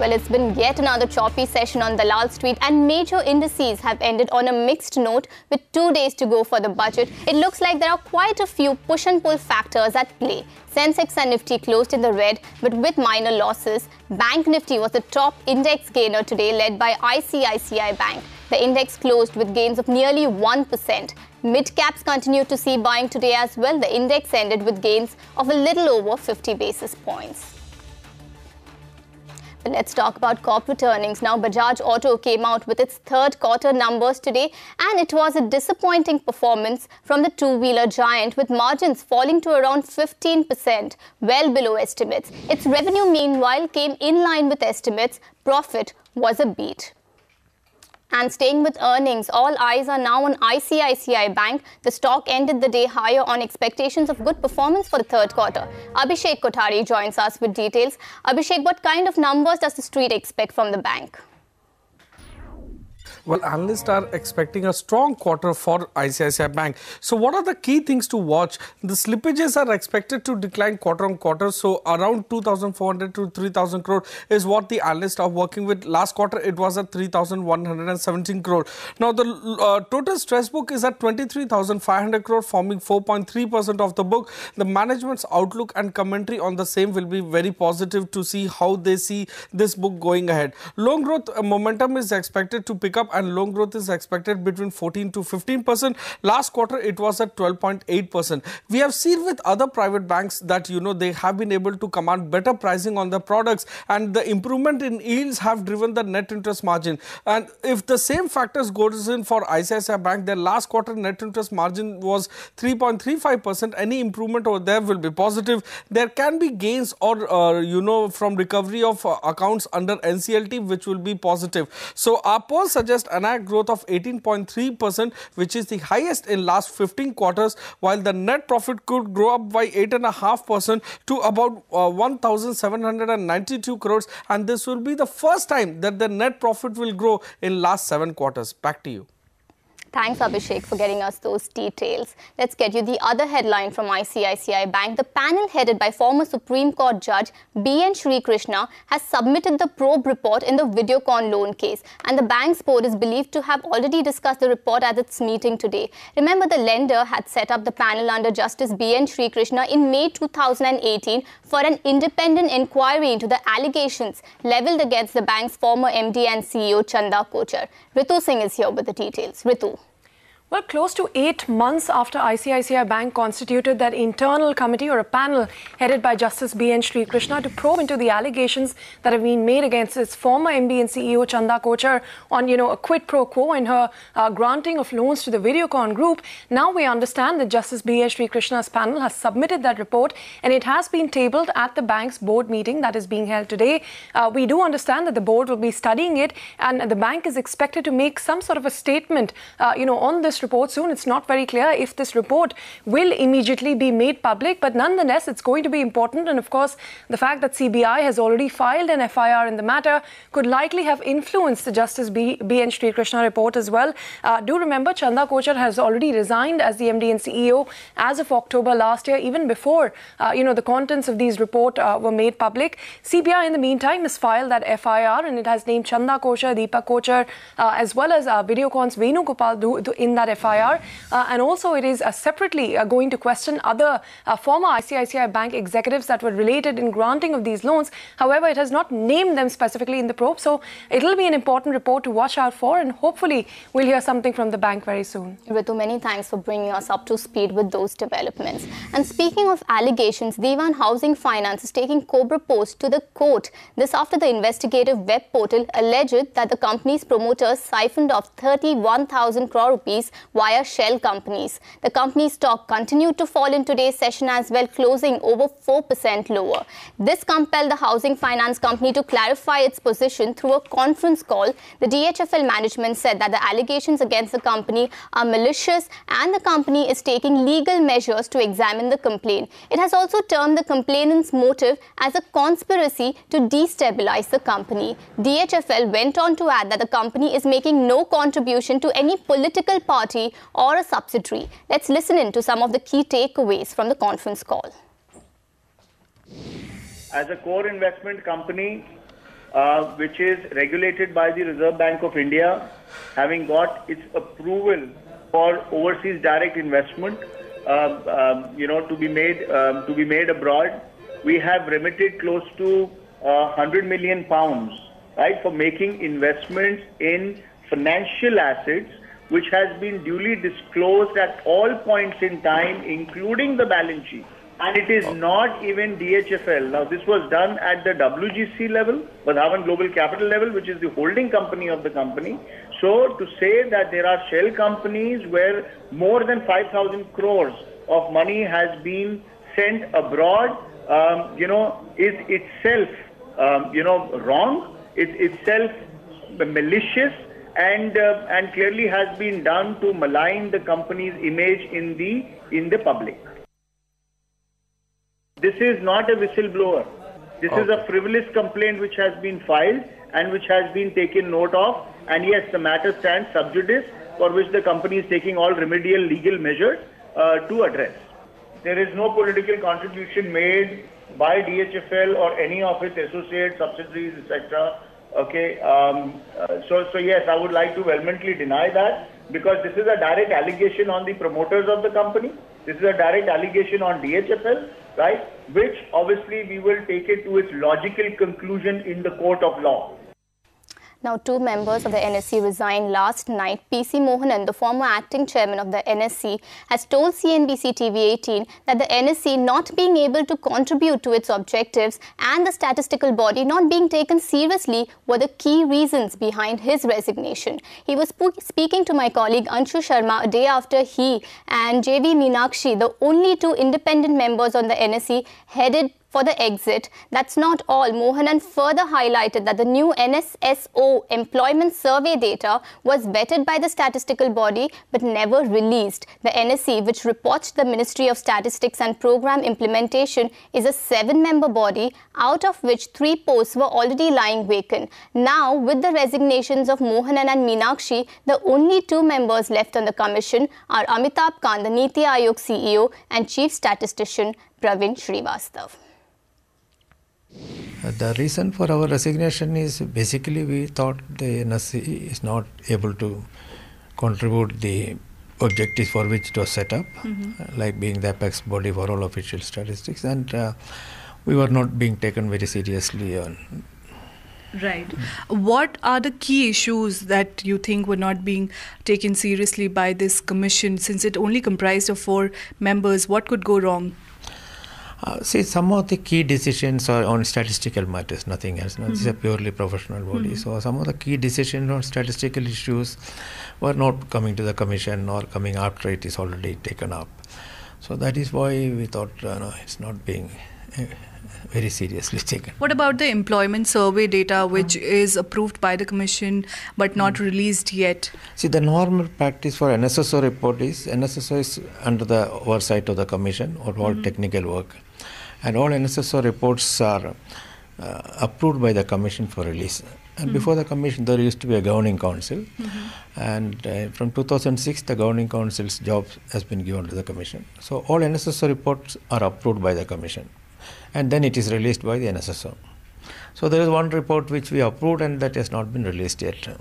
Well, it's been yet another choppy session on Dalal Street, and major indices have ended on a mixed note with 2 days to go for the budget. It looks like there are quite a few push and pull factors at play. Sensex and Nifty closed in the red, but with minor losses. Bank Nifty was the top index gainer today, led by ICICI Bank. The index closed with gains of nearly 1%. Mid-caps continued to see buying today as well. The index ended with gains of a little over 50 basis points. But let's talk about corporate earnings. Now, Bajaj Auto came out with its third quarter numbers today, and it was a disappointing performance from the two-wheeler giant, with margins falling to around 15%, well below estimates. Its revenue, meanwhile, came in line with estimates. Profit was a beat. And staying with earnings, all eyes are now on ICICI Bank. The stock ended the day higher on expectations of good performance for the third quarter. Abhishek Kothari joins us with details. Abhishek, what kind of numbers does the street expect from the bank? Well, analysts are expecting a strong quarter for ICICI Bank. So what are the key things to watch? The slippages are expected to decline quarter on quarter. So around 2,400 to 3,000 crore is what the analysts are working with. Last quarter, it was at 3,117 crore. Now, the total stress book is at 23,500 crore, forming 4.3% of the book. The management's outlook and commentary on the same will be very positive to see how they see this book going ahead. Loan growth momentum is expected to pick up, and loan growth is expected between 14 to 15%. Last quarter, it was at 12.8%. We have seen with other private banks that, they have been able to command better pricing on their products, and the improvement in yields have driven the net interest margin. And if the same factors goes in for ICICI Bank, their last quarter net interest margin was 3.35%. Any improvement over there will be positive. There can be gains or, from recovery of accounts under NCLT, which will be positive. So our polls suggest an growth of 18.3%, which is the highest in last 15 quarters, while the net profit could grow up by 8.5% to about 1,792 crores, and this will be the first time that the net profit will grow in last 7 quarters. Back to you. Thanks, Abhishek, for getting us those details. Let's get you the other headline from ICICI Bank. The panel headed by former Supreme Court Judge BN Srikrishna has submitted the probe report in the Videocon loan case, and the bank's board is believed to have already discussed the report at its meeting today. Remember, the lender had set up the panel under Justice BN Srikrishna in May 2018 for an independent inquiry into the allegations levelled against the bank's former MD and CEO Chanda Kocchar. Ritu Singh is here with the details. Ritu. Well, close to 8 months after ICICI Bank constituted that internal committee or a panel headed by Justice BN Srikrishna to probe into the allegations that have been made against its former MD and CEO Chanda Kocchar on, a quid pro quo in her granting of loans to the Videocon group. Now we understand that Justice BN Srikrishna's panel has submitted that report, and it has been tabled at the bank's board meeting that is being held today. We do understand that the board will be studying it, and the bank is expected to make some sort of a statement, on this report soon. It's not very clear if this report will immediately be made public, but nonetheless, it's going to be important. And of course, the fact that CBI has already filed an FIR in the matter could likely have influenced the Justice BN Srikrishna report as well. Do remember, Chanda Kocchar has already resigned as the MD and CEO as of October last year, even before, the contents of these reports were made public. CBI, in the meantime, has filed that FIR, and it has named Chanda Kocchar, Deepak Kochhar, as well as Videocon's Venu Gopal in that FIR, and also it is separately going to question other former ICICI Bank executives that were related in granting of these loans. However, it has not named them specifically in the probe, so it will be an important report to watch out for, and hopefully we'll hear something from the bank very soon. Ritu, many thanks for bringing us up to speed with those developments. And speaking of allegations, Dewan Housing Finance is taking Cobra Post to the court. This after the investigative web portal alleged that the company's promoters siphoned off 31,000 crore rupees via shell companies. The company's stock continued to fall in today's session as well, closing over 4% lower. This compelled the housing finance company to clarify its position through a conference call. The DHFL management said that the allegations against the company are malicious, and the company is taking legal measures to examine the complaint. It has also termed the complainant's motive as a conspiracy to destabilize the company. DHFL went on to add that the company is making no contribution to any political party or a subsidiary. Let's listen in to some of the key takeaways from the conference call. As a core investment company, which is regulated by the Reserve Bank of India, having got its approval for overseas direct investment, to be made abroad. We have remitted close to 100 million pounds, right, for making investments in financial assets, which has been duly disclosed at all points in time, including the balance sheet. And it is not even DHFL. Now, this was done at the WGC level, Bajaj Global Capital level, which is the holding company of the company. So, to say that there are shell companies where more than 5,000 crores of money has been sent abroad, is itself, wrong. It's itself malicious, and clearly has been done to malign the company's image in the public. This is not a whistleblower. This is a frivolous complaint which has been filed and which has been taken note of. And yes, the matter stands sub judice, for which the company is taking all remedial legal measures to address. There is no political contribution made by DHFL or any of its associates, subsidiaries, etc. Okay, so yes, I would like to vehemently deny that, because this is a direct allegation on the promoters of the company. This is a direct allegation on DHFL, right? Which obviously we will take it to its logical conclusion in the court of law. Now, two members of the NSE resigned last night. PC Mohanan, the former acting chairman of the NSE, has told CNBC TV18 that the NSE not being able to contribute to its objectives and the statistical body not being taken seriously were the key reasons behind his resignation. He was speaking to my colleague Anshu Sharma a day after he and JV Meenakshi, the only two independent members on the NSE, headed for the exit. That's not all. Mohanan further highlighted that the new NSSO employment survey data was vetted by the statistical body but never released. The NSE, which reports to the Ministry of Statistics and Program Implementation, is a 7-member body, out of which 3 posts were already lying vacant. Now, with the resignations of Mohanan and Meenakshi, the only 2 members left on the commission are Amitabh Kant, the Niti Aayog CEO, and Chief Statistician Praveen Srivastav. The reason for our resignation is basically we thought the NSE is not able to contribute the objectives for which it was set up, like being the apex body for all official statistics, and we were not being taken very seriously on. Right. What are the key issues that you think were not being taken seriously by this commission, since it only comprised of 4 members? What could go wrong? See, some of the key decisions are on statistical matters, nothing else. No, this is a purely professional body. So some of the key decisions on statistical issues were not coming to the commission or coming after it is already taken up. So that is why we thought it's not being very seriously taken. What about the employment survey data, which is approved by the commission but not released yet? See, the normal practice for NSSO report is, NSSO is under the oversight of the commission or all technical work. And all NSSO reports are approved by the commission for release. And before the commission, there used to be a governing council. And from 2006, the governing council's job has been given to the commission. So all NSSO reports are approved by the commission. And then it is released by the NSSO. So there is one report which we approved and that has not been released yet.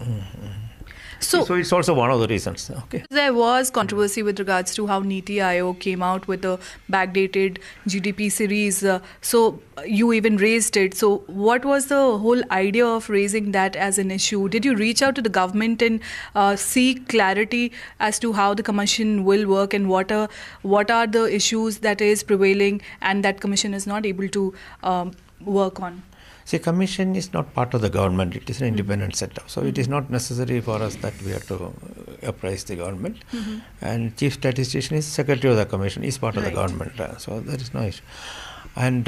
So it's also one of the reasons. Okay. There was controversy with regards to how Niti Aayog came out with a backdated GDP series. So you even raised it. So what was the whole idea of raising that as an issue? Did you reach out to the government and seek clarity as to how the commission will work and what are the issues that is prevailing and that commission is not able to work on? See, commission is not part of the government. It is an independent setup. So it is not necessary for us that we have to apprise the government. And chief statistician is secretary of the commission, is part of the government. So there is no issue. And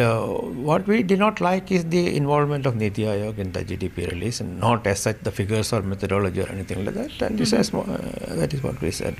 what we did not like is the involvement of Niti Aayog in the GDP release, and not as such the figures or methodology or anything like that. And this that is what we said.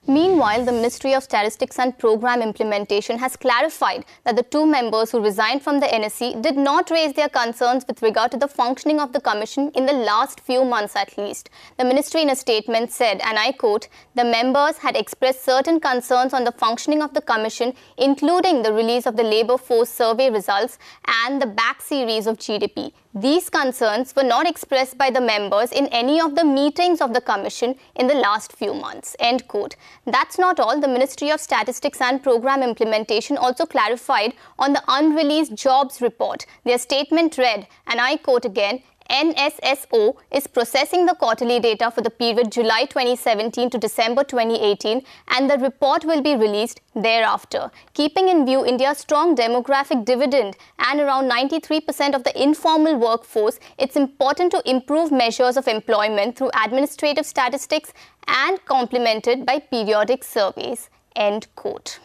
Meanwhile, the Ministry of Statistics and Program Implementation has clarified that the two members who resigned from the NSE did not raise their concerns with regard to the functioning of the Commission in the last few months at least. The Ministry in a statement said, and I quote, "The members had expressed certain concerns on the functioning of the Commission, including the release of the Labour Force Survey results and the back series of GDP. These concerns were not expressed by the members in any of the meetings of the Commission in the last few months." End quote. That's not all. The Ministry of Statistics and Program Implementation also clarified on the unreleased jobs report. Their statement read, and I quote again, "NSSO is processing the quarterly data for the period July 2017 to December 2018 and the report will be released thereafter. Keeping in view India's strong demographic dividend and around 93% of the informal workforce, it's important to improve measures of employment through administrative statistics and complemented by periodic surveys." End quote.